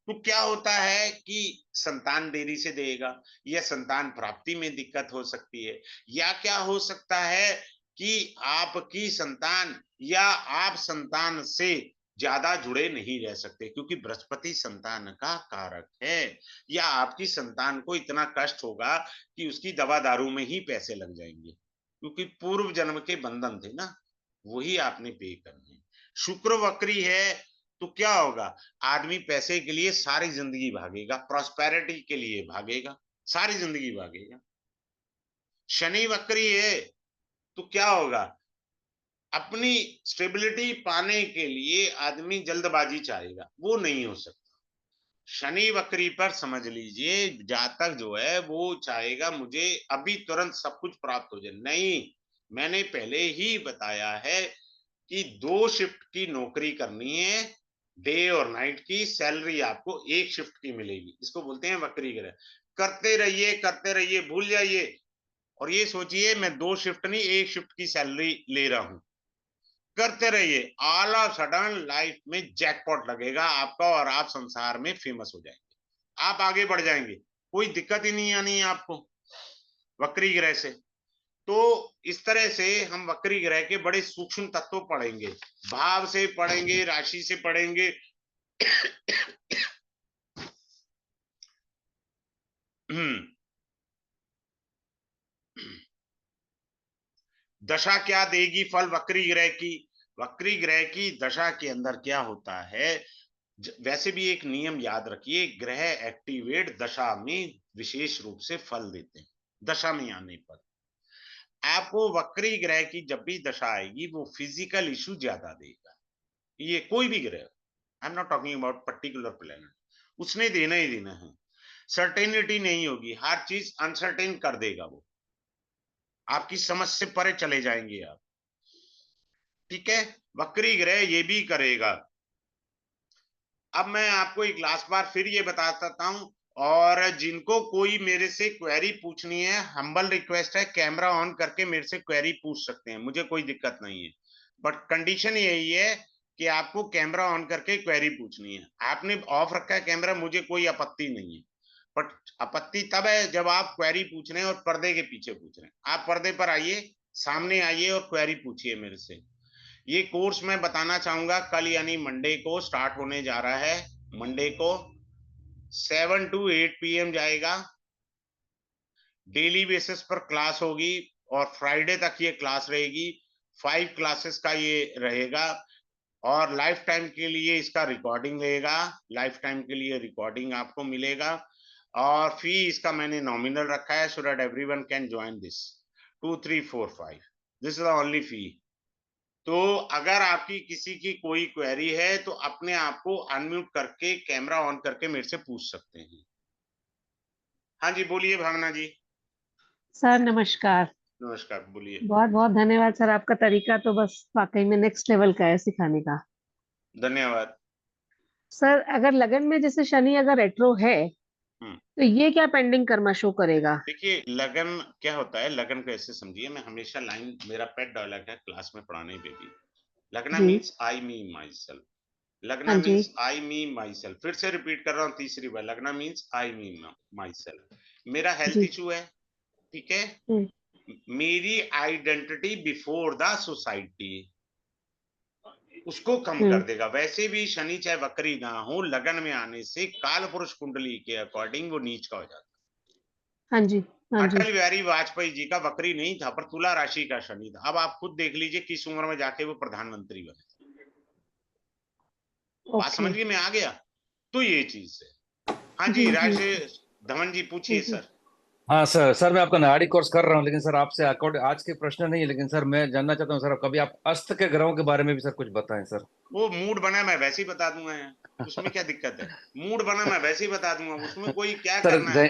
तो क्या होता है कि संतान देरी से देगा, या संतान प्राप्ति में दिक्कत हो सकती है, या क्या हो सकता है कि आपकी संतान या आप संतान से ज्यादा जुड़े नहीं रह सकते, क्योंकि बृहस्पति संतान का कारक है, या आपकी संतान को इतना कष्ट होगा कि उसकी दवा दारू में ही पैसे लग जाएंगे, क्योंकि पूर्व जन्म के बंधन थे ना, वही आपने पे करने। शुक्र वक्री है, तो क्या होगा, आदमी पैसे के लिए सारी जिंदगी भागेगा, प्रॉस्पेरिटी के लिए भागेगा, सारी जिंदगी भागेगा। शनि वक्री है, तो क्या होगा, अपनी स्टेबिलिटी पाने के लिए आदमी जल्दबाजी चाहेगा, वो नहीं हो सकता। शनि वक्री पर समझ लीजिए, जातक जो है वो चाहेगा मुझे अभी तुरंत सब कुछ प्राप्त हो जाए, नहीं, मैंने पहले ही बताया है कि 2 शिफ्ट की नौकरी करनी है, डे और नाइट की, सैलरी आपको एक शिफ्ट की मिलेगी, इसको बोलते हैं वक्री ग्रह। करते रहिए, भूल जाइए, और ये सोचिए मैं 2 शिफ्ट नहीं, एक शिफ्ट की सैलरी ले रहा हूं। करते रहिए, ऑल ऑफ सडन लाइफ में जैकपॉट लगेगा आपका, और आप संसार में फेमस हो जाएंगे, आप आगे बढ़ जाएंगे, कोई दिक्कत ही नहीं आनी है आपको वक्री ग्रह से। तो इस तरह से हम वक्री ग्रह के बड़े सूक्ष्म तत्व पढ़ेंगे, भाव से पढ़ेंगे, राशि से पढ़ेंगे। दशा क्या देगी फल वक्री ग्रह की, वक्री ग्रह की दशा के अंदर क्या होता है, वैसे भी एक नियम याद रखिए, ग्रह एक्टिवेट दशा में विशेष रूप से फल देते हैं। दशा में आने पर आपको वक्री ग्रह की जब भी दशा आएगी, वो फिजिकल इश्यू ज्यादा देगा, ये कोई भी ग्रह, I am not talking about particular planet, उसने देना ही देना है। सर्टेनिटी नहीं होगी, हर चीज अनसर्टेन कर देगा वो, आपकी समझ से परे चले जाएंगे आप। ठीक है, वक्री ग्रह ये भी करेगा। अब मैं आपको एक लास्ट बार फिर ये बताता हूं, और जिनको कोई मेरे से क्वेरी पूछनी है, हम्बल रिक्वेस्ट है, कैमरा ऑन करके मेरे से क्वेरी पूछ सकते हैं, मुझे कोई दिक्कत नहीं है, बट कंडीशन यही है कि आपको कैमरा ऑन करके क्वेरी पूछनी है। आपने ऑफ रखा है कैमरा, मुझे कोई आपत्ति नहीं है, बट आपत्ति तब है जब आप क्वेरी पूछ रहे हैं और पर्दे के पीछे पूछ रहे हैं। आप पर्दे पर आइए, सामने आइए और क्वेरी पूछिए मेरे से। ये कोर्स मैं बताना चाहूंगा, कल यानी मंडे को स्टार्ट होने जा रहा है। मंडे को 7 to 8 PM जाएगा, डेली बेसिस पर क्लास होगी, और फ्राइडे तक ये क्लास रहेगी। 5 क्लासेस का ये रहेगा, और लाइफ टाइम के लिए इसका रिकॉर्डिंग रहेगा, लाइफ टाइम के लिए रिकॉर्डिंग आपको मिलेगा। और फी इसका मैंने नॉमिनल रखा है, so that everyone can join this. 2 3 4 5, this is the only fee. तो अगर आपकी किसी की कोई क्वेरी है, तो अपने आप को अनम्यूट करके कैमरा ऑन करके मेरे से पूछ सकते हैं। हाँ जी, बोलिए भावना जी। सर नमस्कार। नमस्कार, बोलिए। बहुत बहुत धन्यवाद सर, आपका तरीका तो बस वाकई में नेक्स्ट लेवल का है सिखाने का। धन्यवाद। सर अगर लगन में जैसे शनि अगर रेट्रो है, हम्म तो ये क्या पेंडिंग कर्मा शो करेगा? देखिए, लगन क्या होता है, लगन को ऐसे समझिए, मैं हमेशा लाइन, मेरा पेट डायलॉग है क्लास में पढ़ाने पे भी, लगना जी। Means I me my self. लगना हाँ जी। Means I me my self, फिर से रिपीट कर रहा हूँ तीसरी बार, लगना means I me my self. मेरा हेल्थ जी। इशू है, ठीक है, हम्म। मेरी आइडेंटिटी बिफोर द सोसाइटी, उसको कम हम्म। कर देगा। वैसे भी शनि चाहे वक्री ना हो, लगन में आने से काल पुरुष कुंडली के अकॉर्डिंग वो नीच का हो जाता हाँ जी। हाँ है। जी। अटल बिहारी वाजपेयी जी का वक्री नहीं था, पर तुला राशि का शनि था। अब आप खुद देख लीजिए किस उम्र में जाके वो प्रधानमंत्री बने। बात ओके। समझ में आ गया? तो ये चीज है। हाँ जी जी, जी राजेश धवन जी पूछिए जी। सर। हाँ सर, सर मैं आपका नाड़ी कोर्स कर रहा हूँ, लेकिन सर आपसे अकॉर्डिंग आज के प्रश्न नहीं है, लेकिन सर मैं जानना चाहता हूँ सर, कभी आप अस्त के ग्रहों के बारे में भी सर कुछ बताएं सर। वो मूड बना मैं वैसे ही बता दूंगा यार, उसमें क्या दिक्कत है? मूड बना मैं वैसे ही बता दूंगा, उसमें कोई क्या सर करना है,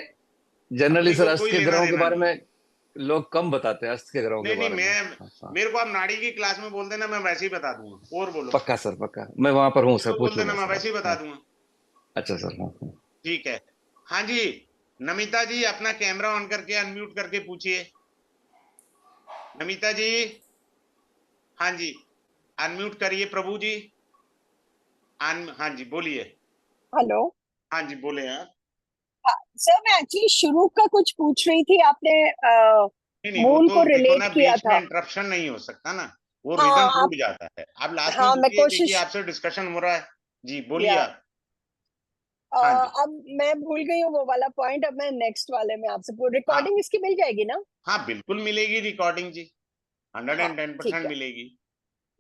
जनरली अपने सर को अस्त कोई के लेना ग्रहों के देना बारे नहीं में, है। लोग कम बताते हैं अस्त के ग्रहों के नहीं बारे में। मैं हाँ, मेरे को आप नाड़ी की क्लास में बोल देना, मैं वैसे ही बता दूंगा। और बोलो, पक्का सर, पक्का मैं वहां पर हूँ मेरे सर, को पूछ बोल देना, लूंगा मैं सर वैसे आप। ही बता हाँ, दूंगा। अच्छा सर, हाँ हाँ। ठीक है। हाँ जी, नमिता जी अपना कैमरा ऑन करके अनम्यूट करके पूछिए। नमिता जी, हाँ जी, अनम्यूट करिए प्रभु जी। हाँ जी बोलिए। हेलो। हाँ जी बोले यार। सर मैं एक्चुअली शुरू का कुछ पूछ रही थी, आपने नहीं नहीं, वो मूल तो को देखो रिलेट ना, किया बीच में था। इंटरप्शन नहीं हो सकता ना, वो हाँ रिदम आप, टूट जाता है। आप लास्ट में हाँ मैं पूछिए, देखिए कोशिश, आपसे डिस्कशन हो रहा है। जी बोलिए या आप। हाँ जी। अब मैं भूल गई हूँ वो वाला पॉइंट। अब मैं नेक्स्ट वाले में आपसे पूछ, हाँ रिकॉर्डिंग इसकी मिल जाएगी ना? हाँ बिल्कुल मिलेगी रिकॉर्डिंग जी, हाँ 110% ठीक है, मिलेगी।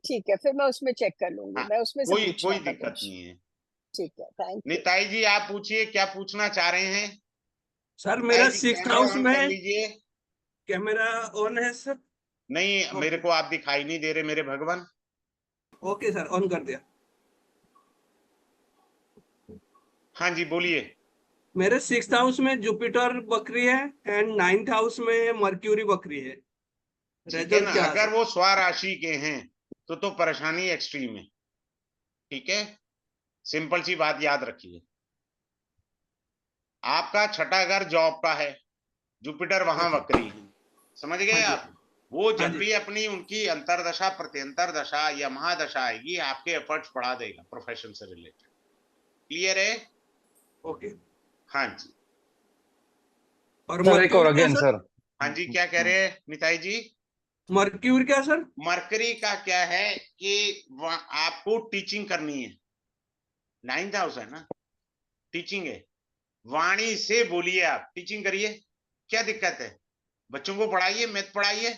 ठीक है, फिर मैं उसमें चेक कर लूंगी, हाँ, मैं उसमें से कोई पूछना कोई था दिक्कत कुछ। नहीं है। ठीक है, थैंक यू। निताई जी आप पूछिए, क्या पूछना चाह रहे हैं? सर निताई मेरा जी सिक्स कैमरा हाउस ऑन कर में लीजिए। कैमरा ऑन है सर। नहीं, मेरे ओके, को आप दिखाई नहीं दे रहे मेरे भगवान। ओके सर, ऑन कर दिया। हाँ जी बोलिए। मेरे सिक्स हाउस में जुपिटर बकरी है एंड नाइन्थ हाउस में मर्क्यूरी बकरी है। ठीक है ना, रिजल्ट क्या है अगर सर? वो स्वराशि के हैं तो परेशानी एक्सट्रीम है। ठीक है, सिंपल सी बात याद रखिए। आपका छठा घर जॉब का है, जुपिटर वहां अच्छा, वक्री है। समझ हाँ गए जी, आप? वो हाँ जब जी। भी अपनी उनकी अंतरदशा प्रत्यंतर दशा या महादशा आएगी, आपके एफर्ट्स बढ़ा देगा प्रोफेशन से रिलेटेड। क्लियर है? ओके। हाँ जी। और सर एक और मर्क्यूरी क्या अगेन सर? सर। हाँ जी, क्या कह रहे हैं निताई जी? मर्क्यूरी क्या सर? मरकरी का क्या है कि आपको टीचिंग करनी है, 9th हाउस है ना, टीचिंग है। वाणी से बोलिए, आप टीचिंग करिए, क्या दिक्कत है? बच्चों को पढ़ाइए, मैथ पढ़ाइए,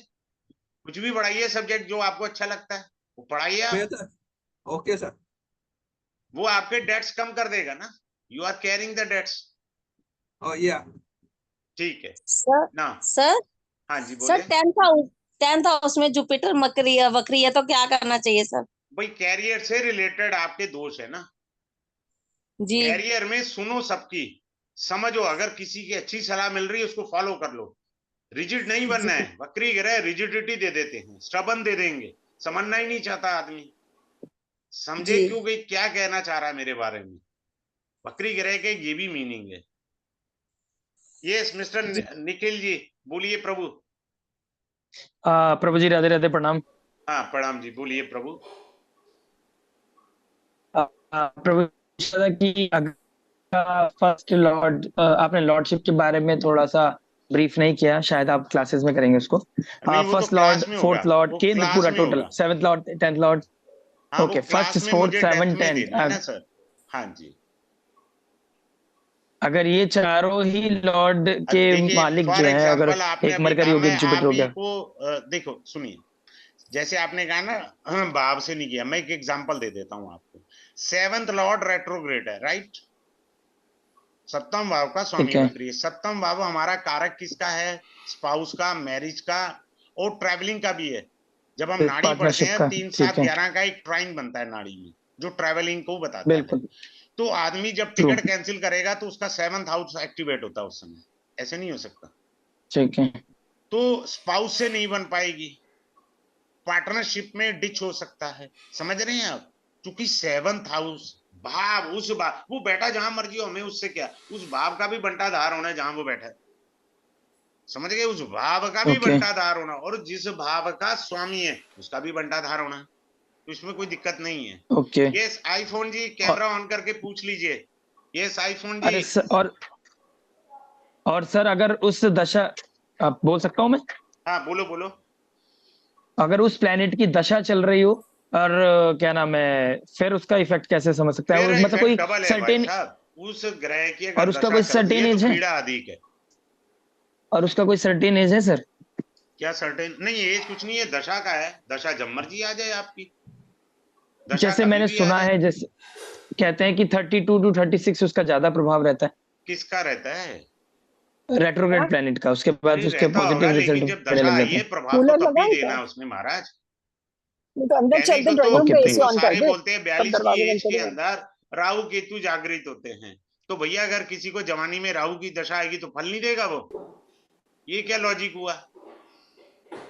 कुछ भी पढ़ाइए, सब्जेक्ट जो आपको अच्छा लगता है वो पढ़ाइए मैं आप। तो, ओके सर। वो आपके डेट्स कम कर देगा ना, you are carrying the debts. और या ठीक है सर ना? सर हाँ जी सर बोले। 10th हाउस में जुपिटर मकरी है, वक्री है, तो क्या करना चाहिए सर? भाई कैरियर से रिलेटेड आपके दोष है ना। जी कैरियर में सुनो सबकी, समझो, अगर किसी की अच्छी सलाह मिल रही है उसको फॉलो कर लो। रिजिड नहीं बनना जी है, वक्री ग्रह रिजिडिटी दे देते हैं, स्टबन दे देंगे, समझना ही नहीं चाहता आदमी। समझे जी क्यों गई, क्या कहना चाह रहा है मेरे बारे में? वक्री ग्रह के ये भी मीनिंग है। यस मिस्टर जी निखिल जी, बोलिए प्रभु। प्रभु जी राधे राधे प्रणाम। हाँ प्रणाम जी, बोलिए प्रभु। प्रभु पूछा था कि अगर फर्स्ट लॉर्ड, आपने लॉर्डशिप के बारे में थोड़ा सा ब्रीफ नहीं किया, शायद आप क्लासेस में करेंगे उसको। नहीं वो तो फर्स्ट लॉर्ड, क्लास में होगा, फोर्थ लॉर्ड, वो केंद्र क्लास पूरा में टोटल, होगा। Seventh Lord, 10th Lord. हाँ वो ओके, फर्स्ट, क्लास में फोर्थ, मुझे सेवन, डेप्थ में 10th। देना है ना सर। हाँ जी। अगर ये चारों ही लॉर्ड के देखिए मालिक फॉर जो हैं, अगर एग्जांपल आपने एक अभी मरकरी कहा, हो गया, मैं जुपिटर आप हो ही गया। को देखो सुनिए, जैसे आपने कहा ना, भाव से नहीं किया, मैं एक एग्जांपल दे देता हूं आपको। 7th लॉर्ड रेट्रोग्रेड है, राइट? सप्तम भाव का स्वामी ठीक है, वक्री है। सप्तम भाव हमारा कारक किसका है? स्पाउस का, मैरिज का और ट्रैवलिंग का भी है। जब हम नाड़ी पढ़ते पार्टनरशिप हैं का। 3 ठीक 7 है, 11 का एक ट्राइन बनता है नाड़ी में, जो ट्रैवलिंग को बताता है। बिल्कुल तो आदमी जब ट्रू। टिकट कैंसिल करेगा तो उसका 7th हाउस एक्टिवेट होता है उस समय। ऐसे नहीं हो सकता। ठीक है, तो स्पाउस से नहीं बन पाएगी, पार्टनरशिप में डिच हो सकता है। समझ रहे हैं आप? क्योंकि 7th हाउस भाव, उस भाव, वो बैठा जहां मर्जी हो, हमें उससे क्या, उस भाव का भी बंटाधार होना है जहां वो बैठा है। समझ गए? उस भाव का भी ओके बंटाधार होना, और जिस भाव का स्वामी है उसका भी बंटाधार होना, तो इसमें कोई दिक्कत नहीं है। Okay. Yes iPhone ji, camera on करके पूछ लीजिए। Yes iPhone ji. अरे सर, और सर अगर उस दशा, आप बोल सकता हूं मैं, हाँ बोलो बोलो। अगर उस प्लेनेट की दशा चल रही हो और क्या नाम है, फिर उसका इफेक्ट कैसे समझ सकता है फिर मतलब इफेक्ट कोई डबल है भाई सर्टेन, साहब। उस ग्रह की और अगर उसका दशा कोई चल रही सर्टेन है तो एज है, पीड़ा अधिक है। और उसका कोई सर्टेन एज है सर? क्या सर्टेन नहीं, एज कुछ नहीं है, दशा का है। दशा जब मर्जी आ जाए आपकी, दशा जैसे कभी मैंने भी आ सुना जाए। है, जैसे कहते हैं कि 32 to 36 उसका ज्यादा प्रभाव रहता है, किसका रहता है? रेट्रोग्रेड प्लेनेट का, उसके बाद अरे उसके रहता होगा, पॉजिटिव रिजल्ट लेकिन जब मिलने दशा लग आई जाते है हैं। प्रभाव तो कूलर तब भी लगाऊं देना क्या? है उसने महाराज। नहीं तो अंदर कहने चलते को ड्राइंग रूम ओके पे एसी देखो, ऑन कर सारे दे, बोलते हैं तब 42 की दरवाजे बंद एज के करेगा। अंदर राहु केतु जागृत होते हैं। तो भैया अगर किसी को जवानी में राहु की दशा आएगी तो फल नहीं देगा वो? ये क्या लॉजिक हुआ?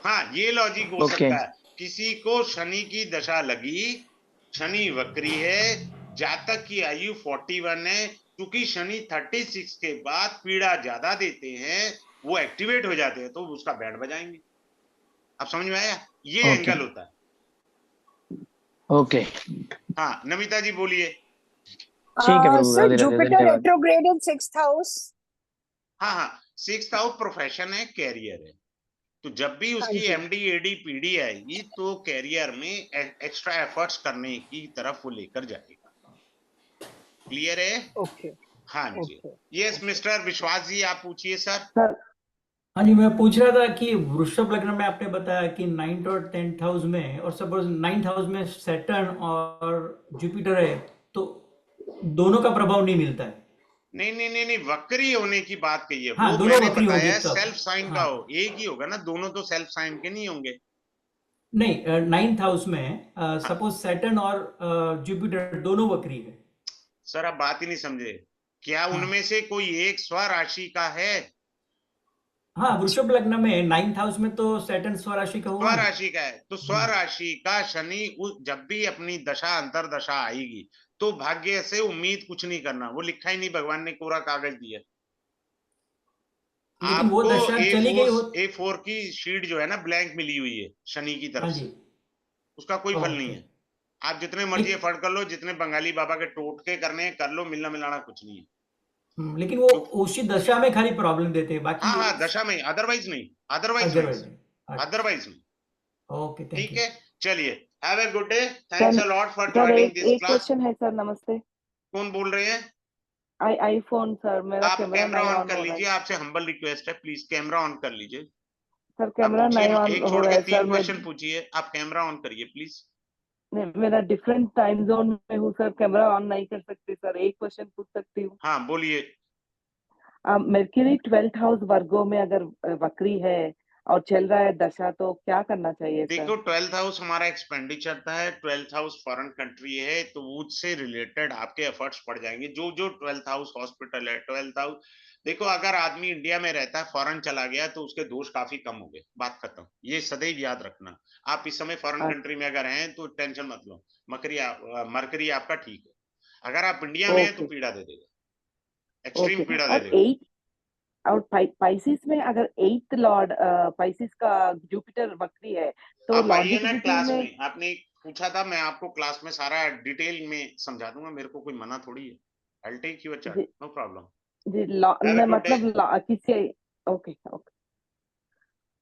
हाँ, ये लॉजिक हो Okay. सकता है। किसी को शनि की दशा लगी, शनि वक्री है, जातक की आयु 41 है, क्योंकि शनि 36 के बाद पीड़ा ज्यादा देते हैं, वो एक्टिवेट हो जाते हैं, तो उसका बैंड बजाएंगे। अब समझ में आया? ये Okay. एंगल होता है। Okay. हाँ, नमिता जी बोलिए। ठीक है प्रभु, सर राधे राधे, जुपिटर धन्यवाद। रेट्रोग्रेड इन 6th हाउस। हाँ हाँ, 6th हाउस प्रोफेशन है, कैरियर है। तो जब भी हाँ उसकी जी। एमडी एडी पीडी आएगी, तो कैरियर में एक्स्ट्रा एफर्ट्स करने की तरफ वो लेकर जाएगा। क्लियर है? ओके हाँ जी। ओके। यस मिस्टर विश्वास जी, आप पूछिए सर। सर हाँ जी, मैं पूछ रहा था कि वृषभ लग्न में आपने बताया कि 9th और 10th हाउस में, और सपोज 9th हाउस में सैटर्न और जुपिटर है, तो दोनों का प्रभाव नहीं मिलता है। नहीं नहीं नहीं नहीं, वक्री होने की बात कही है। हाँ, वो दोनों मैंने वक्री बताया होगी है, तब। सेल्फ साइन का हाँ। हो, एक ही होगा ना, दोनों तो सेल्फ साइन के नहीं होंगे। नहीं, 9th हाउस में सपोज सैटर्न और जुपिटर दोनों वक्री है। सर आप बात ही नहीं समझे। क्या हाँ। उनमें से कोई एक स्वराशि का है? हाँ, वृषभ लग्न में 9th हाउस में तो सैटर्न स्वराशि का हुआ ना। स्वराशि का है, तो स्वराशि का शनि जब भी अपनी दशा अंतर दशा आएगी, तो भाग्य से उम्मीद कुछ नहीं करना। वो लिखा ही नहीं, भगवान ने कोरा कागज दिया। लेकिन वो आपको दशा चली गई हो। A4 की शीट जो है ना, ब्लैंक मिली हुई है शनि की तरफ हाँ से, जी। उसका कोई फल नहीं ओके। है। आप जितने मर्जी लेकिन एफर्ट कर लो, जितने बंगाली बाबा के टोटके करने हैं कर लो, मिलना मिलाना कुछ नहीं है। लेकिन वो उसी दशा में खाली प्रॉब्लम देते हैं, बाकी हाँ हाँ, दशा में, अदरवाइज नहीं, अदरवाइज नहीं, अदरवाइज नहीं। अदरवाइज नहीं। ओके, थैंक ठीक यू। है, चलिए, have a good day, thanks a lot for sir joining एक दिस एक क्लास। क्वेश्चन है सर, नमस्ते। कौन बोल रहे हैं? आईफोन सर, मेरा आप कैमरा कैमरा नहीं ऑन ऑन कर हो रहा है लीजिए, आपसे हम्बल रिक्वेस्ट है, प्लीज कैमरा ऑन कर लीजिए। सर। आप कैमरा पूछिए, नहीं ऑन एक हो छोड़ रहा के है सर। 3 क्वेश्चन पूछिए। आप कैमरा ऑन करिए प्लीज। मेरा डिफरेंट टाइम जोन में हूँ सर, कैमरा ऑन नहीं कर सकती सर। एक क्वेश्चन पूछ सकती हूँ? हाँ बोलिए। मर्क्यूरी 12th हाउस वर्गो में अगर वक्री है और चल रहा है दशा, तो क्या करना चाहिए सर? देखो, 12th हाउस हमारा एक्सपेंडिचर था है, 12th हाउस फॉरेन कंट्री है, तो उससे रिलेटेड आपके एफर्ट्स पड़ जाएंगे। जो जो 12th हाउस हॉस्पिटल है, 12th हाउस, देखो अगर आदमी इंडिया में रहता है, फॉरेन चला गया, तो उसके दोष काफी कम हो गए, बात खत्म। ये सदैव याद रखना। आप इस समय फॉरेन कंट्री में अगर हैं, तो टेंशन मत लो। मरकरी आपका ठीक है। अगर आप इंडिया में हैं, तो ओके पीड़ा दे देगा, एक्सट्रीम ओके। पीड़ा दे और देगा। 8 और पाइसिस में अगर 8th लॉर्ड पाइसिस का जुपिटर वक्री है, तो आप आइए ना लॉन्जिविटी क्लास में। में, आपने पूछा था, मैं आपको क्लास में सारा डिटेल में समझा दूंगा, मेरे को कोई मना थोड़ी है। I will take you a chart, जी नो प्रॉब्लम। जी, हैव ए गुड डे। मतलब किसी। Okay okay.